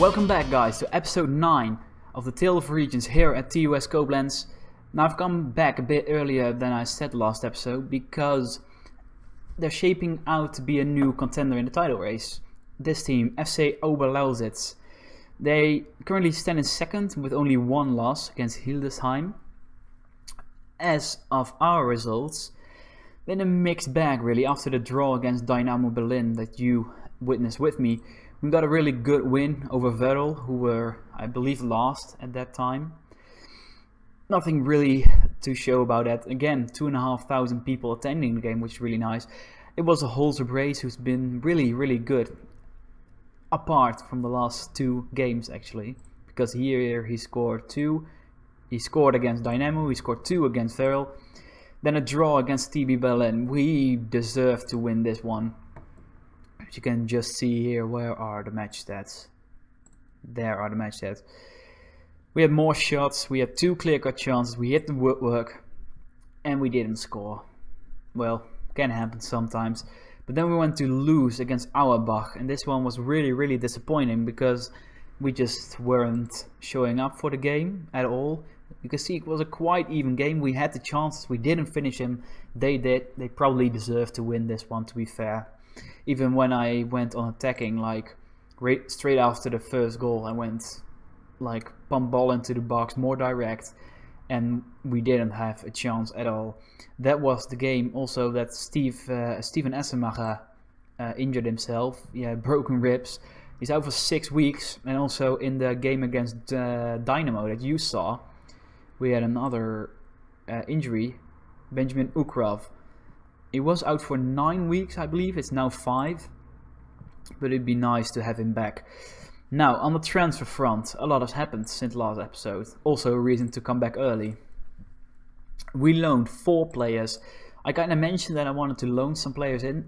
Welcome back, guys, to episode 9 of the Tale of Regions here at TuS Koblenz. Now I've come back a bit earlier than I said last episode because they're shaping out to be a new contender in the title race. This team, FC Oberlausitz, they currently stand in second with only one loss against Hildesheim. As of our results, then a mixed bag really after the draw against Dynamo Berlin that you witnessed with me. We got a really good win over Werl, who were, I believe, last at that time. Nothing really to show about that. Again, 2,500 people attending the game, which is really nice. It was a Holzer Brace who's been really good. Apart from the last two games, actually. Because here he scored 2. He scored against Dynamo, he scored 2 against Werl. Then a draw against TB Berlin. We deserve to win this one. As you can just see here, where are the match stats? There are the match stats. We had more shots, we had 2 clear-cut chances, we hit the woodwork, and we didn't score. Well, can happen sometimes. But then we went to lose against Auerbach, and this one was really disappointing because we just weren't showing up for the game at all. You can see it was a quite even game. We had the chances, we didn't finish him. They did. They probably deserved to win this one, to be fair. Even when I went on attacking, like straight after the first goal, I went like pump ball into the box, more direct, and we didn't have a chance at all. That was the game also that Steven Essemacher injured himself. Yeah, broken ribs. He's out for 6 weeks, and also in the game against Dynamo that you saw, we had another injury, Benjamin Ukrov. He was out for 9 weeks, I believe. It's now 5. But it'd be nice to have him back. Now, on the transfer front, a lot has happened since last episode. Also a reason to come back early. We loaned 4 players. I kind of mentioned that I wanted to loan some players in.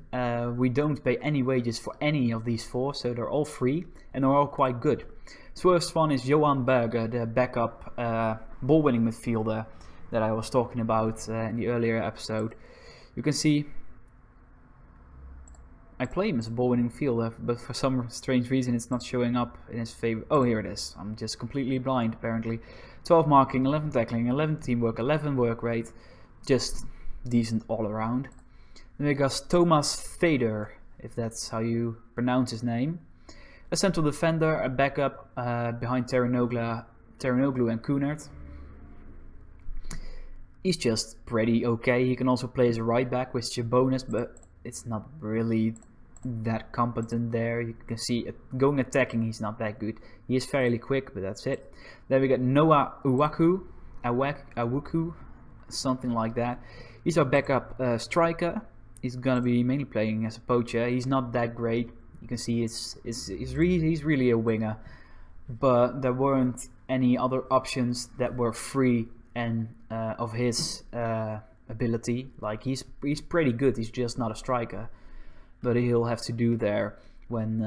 We don't pay any wages for any of these 4, so they're all free. And they're all quite good. The first one is Johan Berger, the backup ball-winning midfielder that I was talking about in the earlier episode. You can see I play him as a ball-winning fielder, but for some strange reason it's not showing up in his favor. Oh, here it is. I'm just completely blind, apparently. 12 marking, 11 tackling, 11 teamwork, 11 work rate. Just decent all around. Then we got Thomas Feder, if that's how you pronounce his name. A central defender, a backup behind Terenoglu and Koenert. He's just pretty okay. He can also play as a right back with Chabonis, but it's not really that competent there. You can see going attacking, he's not that good. He is fairly quick, but that's it. Then we got Noah Awuku, something like that. He's our backup striker. He's gonna be mainly playing as a poacher. He's not that great. You can see he's really a winger, but there weren't any other options that were free and of his ability. Like he's pretty good. He's just not a striker, but he'll have to do there when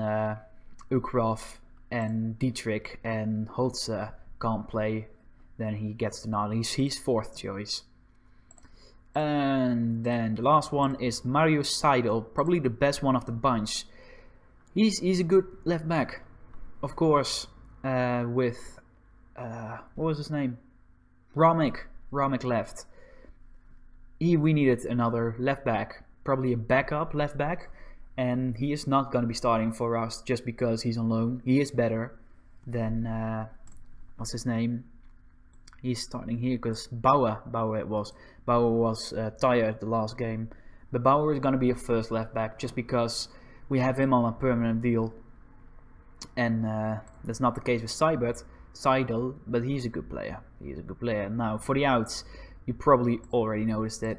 Ukrov and Dietrich and Holzer can't play. Then he gets the nod. He's 4th choice. And then the last one is Mario Seidel, probably the best one of the bunch. He's a good left back, of course. With what was his name? Ramek left. We needed another left back, probably a backup left back, and he is not going to be starting for us just because he's on loan. He is better than what's his name? He's starting here because Bauer was tired the last game, but Bauer is going to be a first left back just because we have him on a permanent deal, and that's not the case with Seidel, but he's a good player. Now for the outs, you probably already noticed that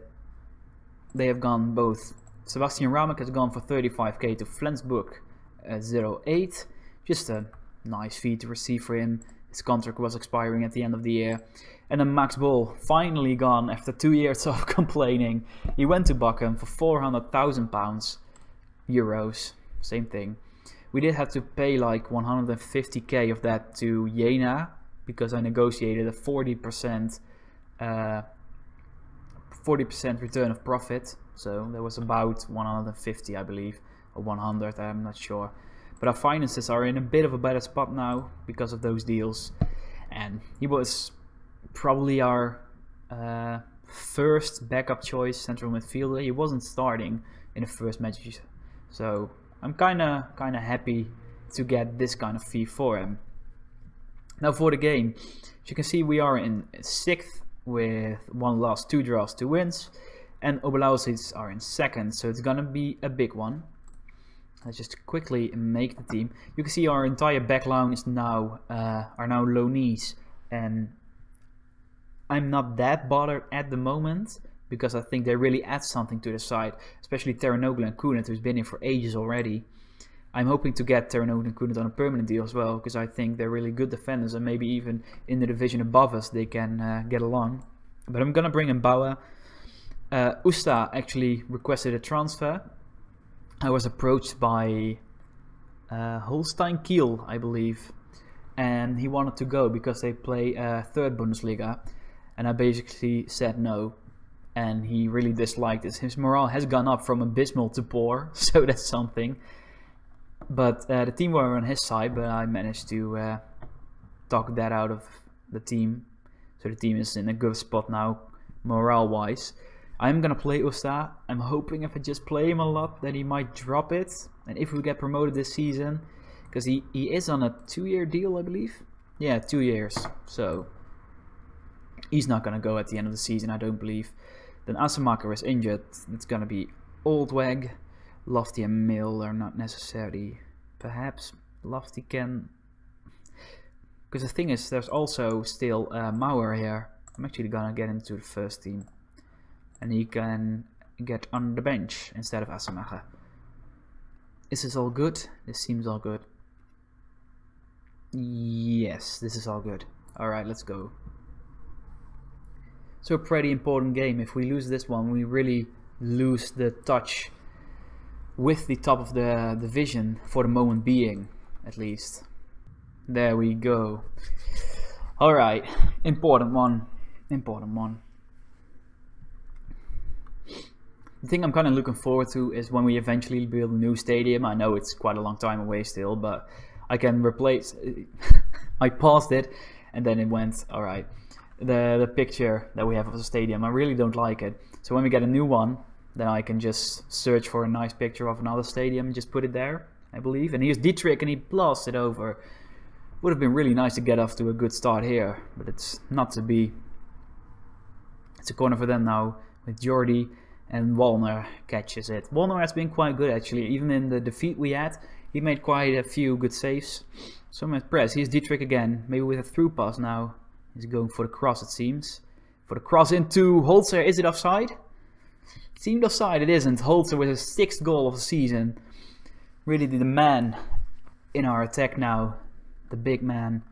they have gone both. Sebastian Ramek has gone for 35k to Flensburg 08. Just a nice fee to receive for him. His contract was expiring at the end of the year. And then Max Bol, finally gone after 2 years of complaining. He went to Bochum for €400,000. Same thing. We did have to pay like 150k of that to Jena because I negotiated a 40% return of profit. So that was about 150, I believe, or 100, I'm not sure. But our finances are in a bit of a better spot now because of those deals. And he was probably our first backup choice central midfielder. He wasn't starting in the first matches, so I'm kind of happy to get this kind of fee for him. Now for the game, as you can see, we are in 6th with 1 loss, 2 draws, 2 wins, and Oberlausitz are in 2nd, so it's gonna be a big one. Let's just quickly make the team. You can see our entire back line is now are now loanees, and I'm not that bothered at the moment because I think they really add something to the side, especially Terranoglu and Kunert, who's been here for ages already. I'm hoping to get Terranoglu and Kunert on a permanent deal as well, because I think they're really good defenders, and maybe even in the division above us they can get along. But I'm gonna bring in Bauer. Usta actually requested a transfer. I was approached by Holstein Kiel, I believe, and he wanted to go because they play 3rd Bundesliga, and I basically said no, and he really disliked this. His morale has gone up from abysmal to poor, so that's something. But the team were on his side, but I managed to talk that out of the team, so the team is in a good spot now, morale-wise. I'm gonna play Usta. I'm hoping if I just play him a lot that he might drop it. And if we get promoted this season, because he is on a 2-year deal, I believe. Yeah, 2 years. So he's not gonna go at the end of the season, I don't believe. Then Asemaker is injured. It's gonna be Oldweg. Lofty and Mill are not necessary. Perhaps Lofty can... Because the thing is, there's also still Mauer here. I'm actually gonna get into the first team. And he can get on the bench instead of Asemacher. Is this all good? This seems all good. Yes, this is all good. Alright, let's go. So a pretty important game. If we lose this one, we really lose the touch with the top of the division for the moment being, at least. There we go. Alright, important one. Important one. The thing I'm kind of looking forward to is when we eventually build a new stadium. I know it's quite a long time away still, but I can replace... I paused it and then it went, alright. The picture that we have of the stadium, I really don't like it. So when we get a new one, then I can just search for a nice picture of another stadium and just put it there, I believe. And here's Dietrich and he blasted over. Would have been really nice to get off to a good start here, but it's not to be. It's a corner for them now with Jordi. And Wallner catches it. Wallner has been quite good actually. Even in the defeat we had, he made quite a few good saves. So I'm impressed. Here's Dietrich again. Maybe with a through pass now. He's going for the cross, it seems. For the cross into Holzer. Is it offside? It seemed offside. It isn't. Holzer with his 6th goal of the season. Really the man in our attack now. The big man.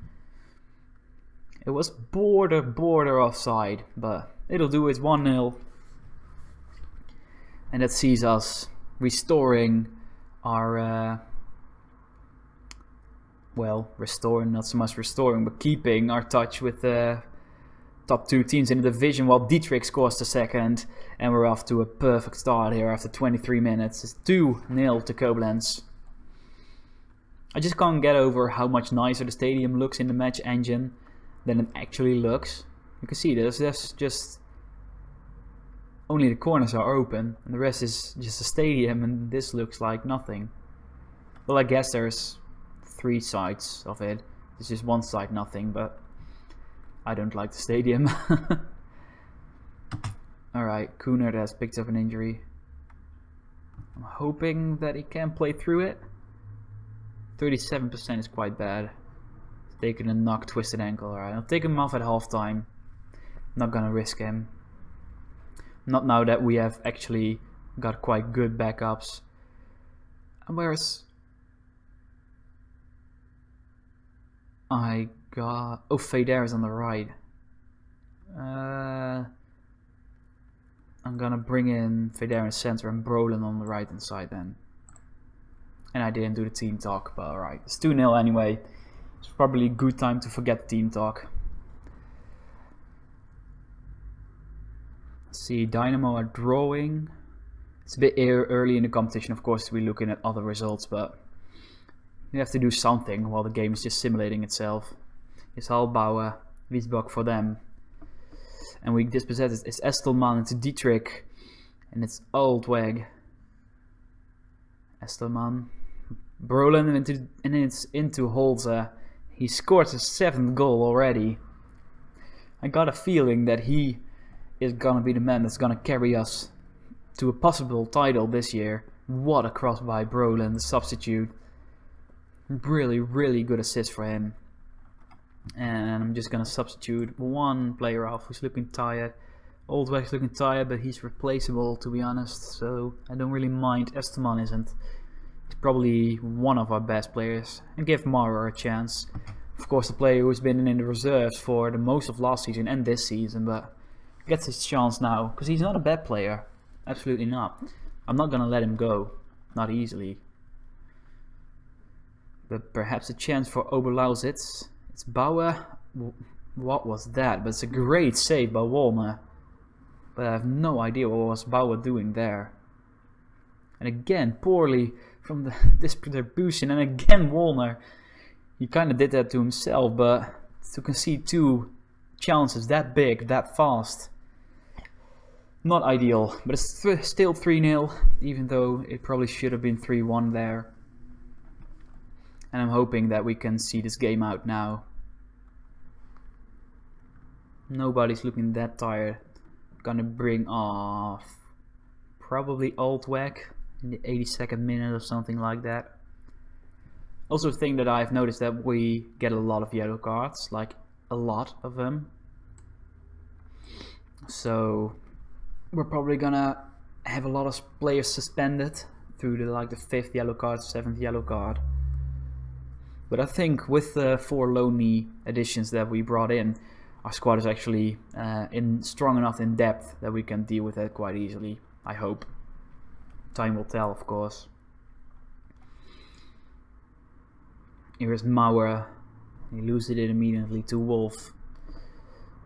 It was border offside. But it'll do. It's 1-0. And that sees us restoring our, well, restoring, not so much restoring, but keeping our touch with the top 2 teams in the division, while Dietrich scores the 2nd. And we're off to a perfect start here after 23 minutes. It's 2-0 to Koblenz. I just can't get over how much nicer the stadium looks in the match engine than it actually looks. You can see there's just... Only the corners are open, and the rest is just a stadium, and this looks like nothing. Well, I guess there's 3 sides of it. It's just one side nothing, but I don't like the stadium. Alright, Kunert has picked up an injury. I'm hoping that he can play through it. 37% is quite bad. He's taking a knock, twisted ankle. Alright, I'll take him off at halftime. Not gonna risk him. Not now that we have actually got quite good backups. And where's... I got... Oh, Feder is on the right. I'm gonna bring in Feder in center and Brolin on the right hand side then. And I didn't do the team talk, but alright. It's 2-0 anyway. It's probably a good time to forget the team talk. See, Dynamo are drawing. It's a bit early in the competition, of course, we're looking at other results, but You have to do something while the game is just simulating itself. It's Halbauer, Wiesbach for them. And we dispossessed it's Estelman into Dietrich. And it's Oldweg. Estelman. Brolin into Holzer. He scored his 7th goal already. I got a feeling that he is gonna be the man that's gonna carry us to a possible title this year. What a cross by Brolin, the substitute. Really, really good assist for him. And I'm just gonna substitute one player off who's looking tired. Oldweg's looking tired, but he's replaceable, to be honest, so I don't really mind. Esteman isn't. He's probably one of our best players. And give Maurer a chance. Of course, the player who's been in the reserves for the most of last season and this season, but gets his chance now, because he's not a bad player. Absolutely not. I'm not gonna let him go. Not easily. But perhaps a chance for Oberlausitz. It's Bauer. What was that? But it's a great save by Wallner. But I have no idea what was Bauer doing there. And again, poorly from the distribution. And again, Wallner. He kind of did that to himself, but to concede 2 chances that big, that fast. Not ideal, but it's still 3-0, even though it probably should have been 3-1 there. And I'm hoping that we can see this game out now. Nobody's looking that tired. Gonna bring off probably Oldweg in the 82nd minute or something like that. Also a thing that I've noticed that we get a lot of yellow cards, like a lot of them. So we're probably gonna have a lot of players suspended through the 5th yellow card, 7th yellow card. But I think with the 4 loanee additions that we brought in, our squad is actually strong enough in depth that we can deal with it quite easily. I hope. Time will tell, of course. Here is Maurer. He loses it immediately to Wolf.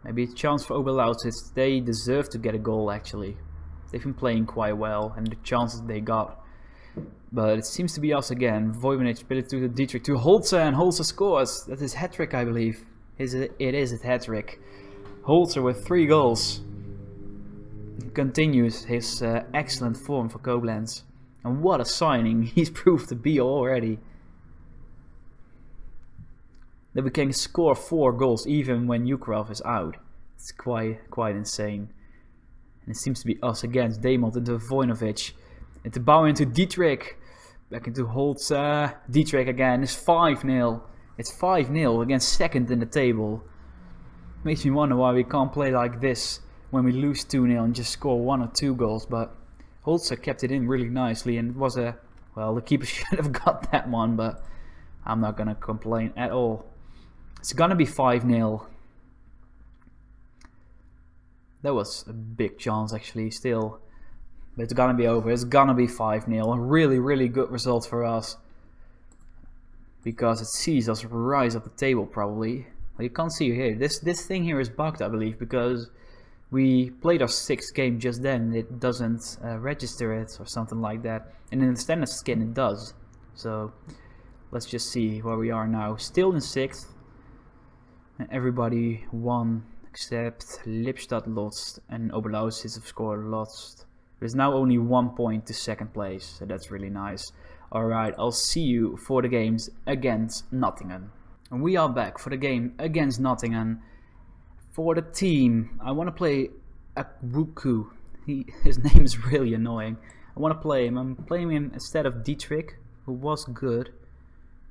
Maybe a chance for Oberlausitz. They deserve to get a goal, actually. They've been playing quite well, and the chances they got. But it seems to be us again. Voivovic split it to the Dietrich to Holzer, and Holzer scores. That is hat-trick, I believe. It is a hat-trick. Holzer with 3 goals. He continues his excellent form for Koblenz. And what a signing he's proved to be already. That we can score 4 goals even when Ukrov is out. It's quite insane. And it seems to be us against Demont into Voivovic. Into Bauer into Dietrich. Back into Holzer. Dietrich again. It's 5-0. It's 5-0 against 2nd in the table. Makes me wonder why we can't play like this when we lose 2-0 and just score 1 or 2 goals. But Holzer kept it in really nicely, and it was well, the keeper should have got that one, but I'm not gonna complain at all. It's gonna be 5-0. That was a big chance actually still. But it's gonna be over. It's gonna be 5-0. A really, really good result for us. Because it sees us rise up the table probably. Well, you can't see here. This thing here is bugged, I believe, because we played our 6th game just then. It doesn't register it or something like that. And in the standard skin it does. So let's just see where we are now. Still in 6th. And everybody won except Lipstadt lost and Oberlausitz have scored lost. There's now only 1 point to 2nd place, so that's really nice. Alright, I'll see you for the games against Nottingham. And we are back for the game against Nottingham. For the team, I want to play Akwuku. His name is really annoying. I want to play him. I'm playing him instead of Dietrich, who was good.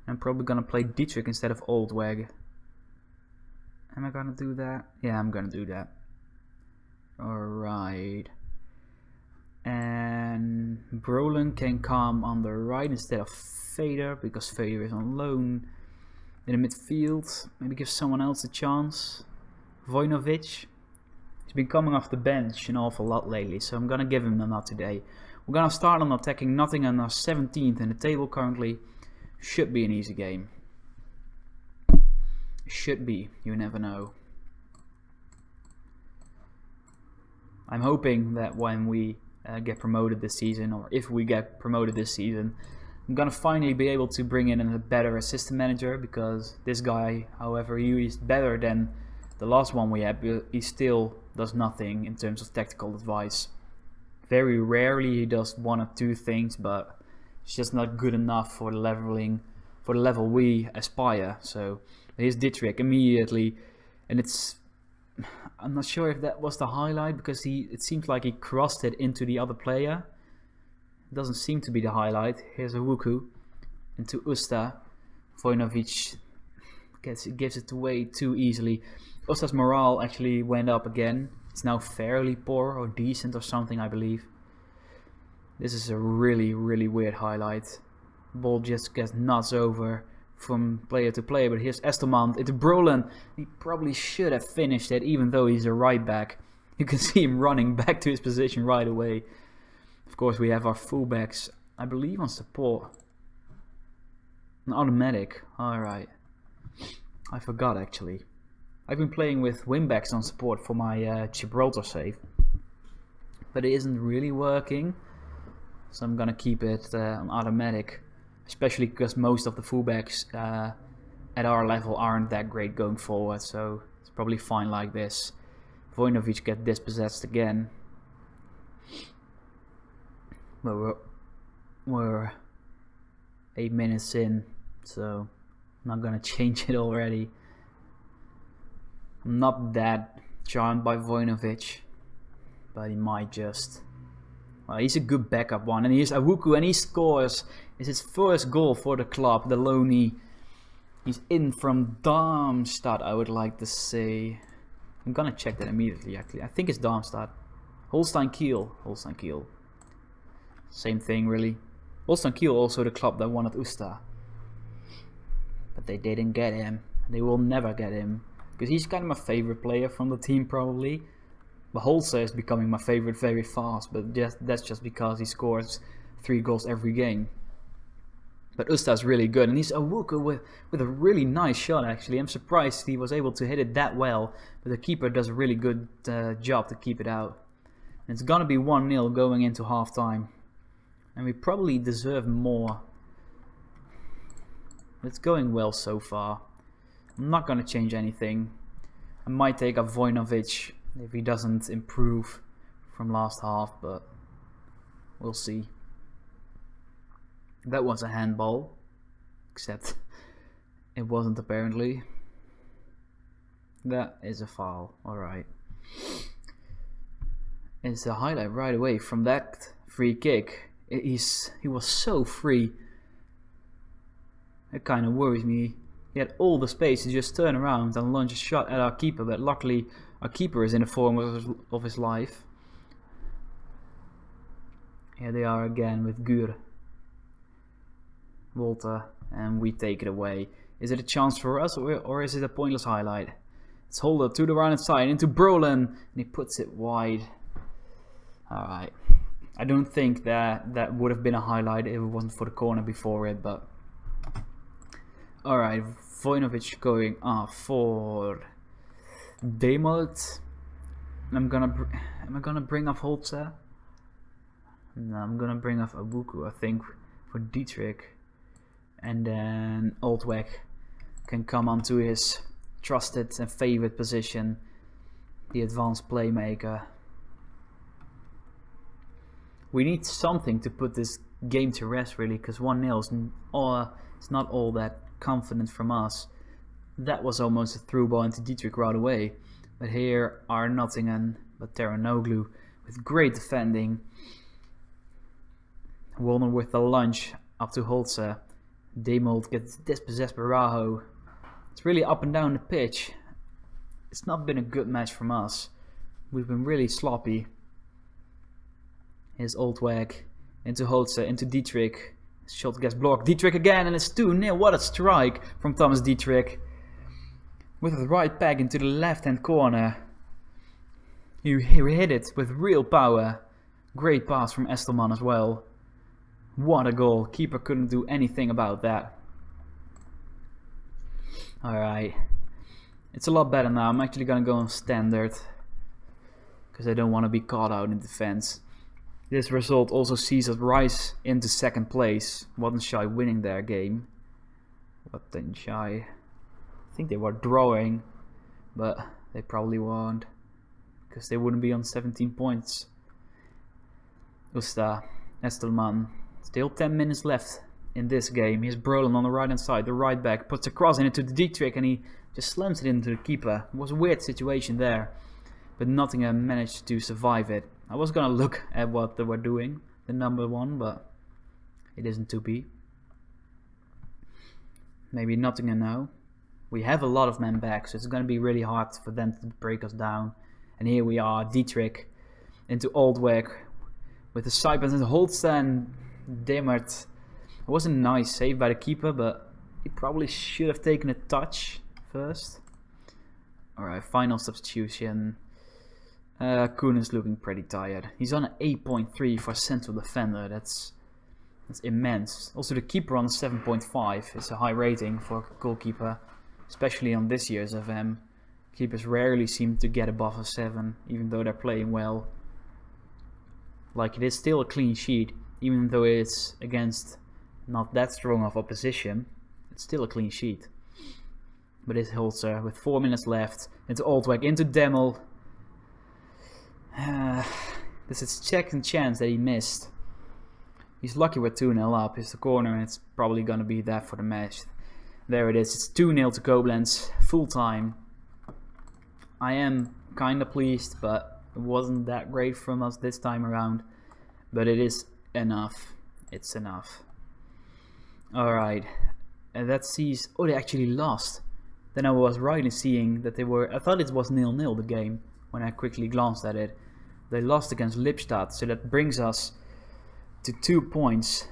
I'm probably going to play Dietrich instead of Oldweg. Am I going to do that? Yeah, I'm going to do that. Alright. And Brolin can come on the right instead of Fader, because Fader is on loan. In the midfield, maybe give someone else a chance. Voivovic. He's been coming off the bench an awful lot lately, so I'm gonna give him a nod today. We're gonna start on attacking Nottingham, are 17th in the table currently. Should be an easy game. Should be, you never know. I'm hoping that when we get promoted this season, or if we get promoted this season, I'm gonna finally be able to bring in a better assistant manager, because this guy, however, he is better than the last one we had, but he still does nothing in terms of tactical advice. Very rarely he does one or two things, but it's just not good enough for the level we aspire. So here's Dietrich immediately, and I'm not sure if that was the highlight, because it seems like he crossed it into the other player. It doesn't seem to be the highlight. Here's a Wuku into Usta. Vojnovic gives it away too easily. Usta's morale actually went up again. It's now fairly poor or decent or something, I believe. This is a really, really weird highlight. Ball just gets nuts over from player to player, but here's Estelman into Brolin. He probably should have finished it, even though he's a right back. You can see him running back to his position right away. Of course, we have our fullbacks, I believe, on support. An automatic, alright. I forgot actually. I've been playing with wingbacks on support for my Gibraltar save, but it isn't really working. So I'm gonna keep it on automatic, especially because most of the fullbacks at our level aren't that great going forward, so it's probably fine like this. Vojnovic gets dispossessed again. But we're 8 minutes in, so I'm not gonna change it already. I'm not that charmed by Vojnovic, but he might just. Well, he's a good backup one, and here's Awuku, and he scores. It's his first goal for the club, the loanee. He's in from Darmstadt, I would like to say. I'm gonna check that immediately, actually. I think it's Darmstadt. Holstein Kiel. Holstein Kiel. Same thing, really. Holstein Kiel, also the club that wanted Usta. But they didn't get him. They will never get him. Because he's kind of my favorite player from the team, probably. But Holzer is becoming my favorite very fast. But that's just because he scores 3 goals every game. But Usta is really good. And he's Awuku with a really nice shot, actually. I'm surprised he was able to hit it that well. But the keeper does a really good job to keep it out. And it's gonna be 1-0 going into half time. And we probably deserve more. It's going well so far. I'm not going to change anything. I might take up Vojnovic if he doesn't improve from last half, but we'll see. That was a handball, except it wasn't apparently. That is a foul, alright. It's a highlight right away from that free kick. He was so free. It kind of worries me. He had all the space to just turn around and launch a shot at our keeper, but luckily our keeper is in the form of his life. Here they are again with Gur. Walter, and we take it away. Is it a chance for us, or is it a pointless highlight? It's Holder to the right side into Brolin, and he puts it wide. Alright. I don't think that would have been a highlight if it wasn't for the corner before it, but alright, Vojnovic going for Demold. Am I gonna bring off Holzer? No, I'm gonna bring off Awuku, I think, for Dietrich, and then Oldweg can come onto his trusted and favorite position, the advanced playmaker. We need something to put this game to rest, really, because 1-0 is not all that confident from us. That was almost a through ball into Dietrich right away. But here are Nottingham, but Teranoglu with great defending. Warner with the lunge up to Holzer. Demold gets dispossessed by Raho. It's really up and down the pitch. It's not been a good match from us. We've been really sloppy. Here's Oldweg into Holzer, into Dietrich. Shot gets blocked. Dietrich again, and it's 2-0. What a strike from Thomas Dietrich. With the right back into the left hand corner. He hit it with real power. Great pass from Estelman as well. What a goal. Keeper couldn't do anything about that. Alright. It's a lot better now. I'm actually gonna go on standard, because I don't want to be caught out in defense. This result also sees us rise into second place. Wasn't Shy winning their game? What then Shy? I think they were drawing, but they probably won't, because they wouldn't be on 17 points. Usta, Estelman. Still 10 minutes left in this game. Here's Brolin on the right hand side. The right back puts a cross into the Dietrich and he just slams it into the keeper. It was a weird situation there, but Nottingham managed to survive it. I was gonna look at what they were doing, the number one, but it isn't to be. Maybe Nottingham now. We have a lot of men back, so it's gonna be really hard for them to break us down. And here we are, Dietrich into Oldweg with the side pass and Holsten, Demert. It wasn't a nice save by the keeper, but he probably should have taken a touch first. Alright, final substitution. Kuhn is looking pretty tired. He's on an 8.3 for central defender. That's immense. Also the keeper on 7.5 is a high rating for a goalkeeper, especially on this year's FM. Keepers rarely seem to get above a 7, even though they're playing well. Like, it is still a clean sheet, even though it's against not that strong of opposition. It's still a clean sheet. But it's Holzer with 4 minutes left. Into Oldweg, into Demmel. This is second chance that he missed. He's lucky we're 2-0 up. It's the corner and it's probably gonna be that for the match. There it is. It's 2-0 to Koblenz. Full time. I am kinda pleased, but it wasn't that great from us this time around. But it is enough. It's enough. Alright. And that sees... Oh, they actually lost. Then I was right in seeing that they were... I thought it was 0-0 the game, when I quickly glanced at it. They lost against Lippstadt, so that brings us to 2 points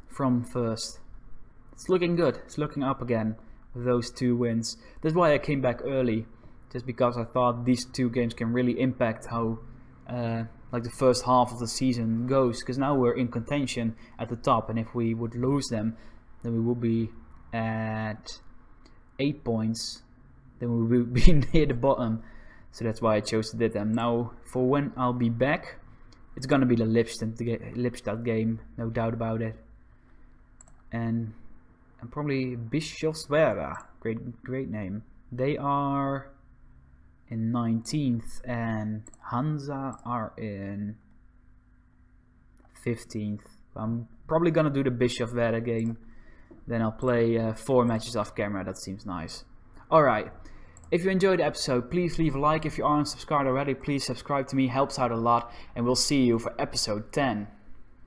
from first. It's looking good. It's looking up again with those 2 wins. That's why I came back early, just because I thought these 2 games can really impact how like the first half of the season goes. Because now we're in contention at the top, and if we would lose them, then we would be at 8 points. Then we would be near the bottom. So that's why I chose to do them. Now, for when I'll be back, it's gonna be the Lippstadt game, no doubt about it. And probably Bischofswerda, great name. They are in 19th, and Hansa are in 15th. I'm probably gonna do the Bischofswerda game. Then I'll play 4 matches off camera. That seems nice. Alright. If you enjoyed the episode, please leave a like. If you aren't subscribed already, please subscribe to me. Helps out a lot. And we'll see you for episode 10.